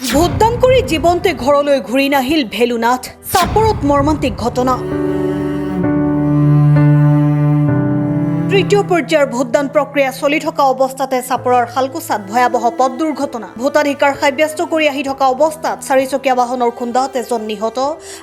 ভোটদান কৰি জীৱন্তে ঘৰলৈ ঘূৰি নাহিল ভেলুনাথ। চাপৰত মৰ্মান্তিক ঘটনা। তৃতীয় পৰ্যায়ৰ ভোটদান প্ৰক্ৰিয়া চলি থকা অৱস্থাতে চাপৰৰ শালকুচাত ভয়াৱহ পথ দুৰ্ঘটনা। ভোটাধিকাৰ সাব্যস্ত কৰি আহি থকা অৱস্থাত চাৰিচকীয়া বাহনৰ খুন্দাত এজন নিহত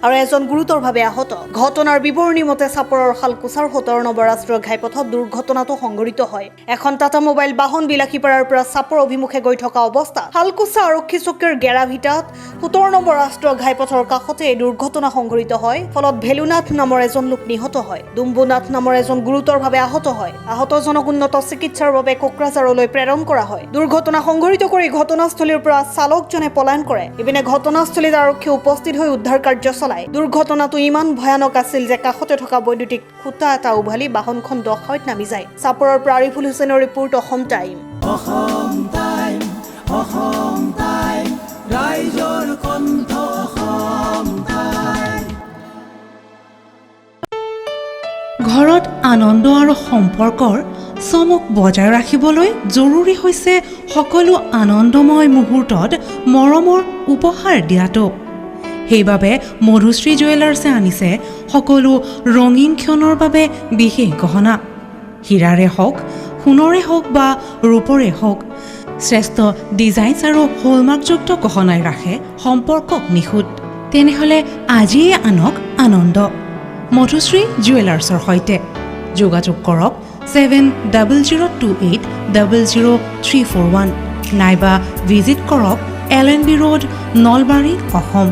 আৰু এজন গুৰুতৰভাৱে আহত। ঘটনাৰ বিৱৰণী মতে চাপৰৰ শালকুচাৰ 17 নম্বৰ ৰাষ্ট্ৰীয় ঘাইপথত দুৰ্ঘটনাটো সংঘটিত হয়। এখন টাটা মোবাইল বাহন বিলাসীপাৰাৰ পৰা চাপৰ অভিমুখে গৈ থকা অৱস্থাত শালকুচা আৰক্ষী চকীৰ গেৰাভিটাত 17 নম্বৰ ৰাষ্ট্ৰীয় ঘাইপথৰ কাষতে এই দুৰ্ঘটনা সংঘটিত হয়। ফলত ভেলুনাথ নামৰ এজন লোক নিহত হয়। ডুম্বুনাথ নামৰ এজন গুৰুতৰভাৱে আহত হয়। আহতজনক উন্নত চিকিৎসাৰ বাবে কোকৰাঝাৰলৈ প্ৰেৰণ কৰা হয়। দুৰ্ঘটনা সংঘটিত কৰি ঘটনাস্থলীৰ পৰা চালকজনে পলায়ন কৰে। ইপিনে ঘটনাস্থলীত আৰক্ষী উপস্থিত হৈ উদ্ধাৰ কাৰ্য চলায়। দুৰ্ঘটনাটো ইমান ভয়ানক আছিল যে কাষতে থকা বৈদ্যুতিক খুঁটা এটা উভালি বাহনখন দখাইত নামি যায়। চাপৰৰ পৰা আৰিফুল হুছেইনৰ ৰিপৰ্ট, অসম টাইম। ৰাইজৰ কণ্ঠ অসম টাইম। ঘৰত আনন্দ আৰু সম্পৰ্কৰ চমক বজাই ৰাখিবলৈ জৰুৰী হৈছে সকলো আনন্দময় মুহূৰ্তত মৰমৰ উপহাৰ দিয়াটো। সেইবাবে মধুশ্ৰী জুৱেলাৰ্ছে আনিছে সকলো ৰঙীন ক্ষণৰ বাবে বিশেষ গহনা। হীৰাৰে হওক, সোণৰে হওক বা ৰূপৰে হওক, শ্ৰেষ্ঠ ডিজাইনছ আৰু হলমাৰ্কযুক্ত গহনাই ৰাখে সম্পৰ্কক নিখুঁত। তেনেহ'লে আজিয়ে আনক আনন্দ মধুশ্ৰী জুৱেলাৰ্ছৰ সৈতে। যোগাযোগ কৰক 7002800341 নাইবা ভিজিট কৰক LNB ৰোড, নলবাৰী, অসম।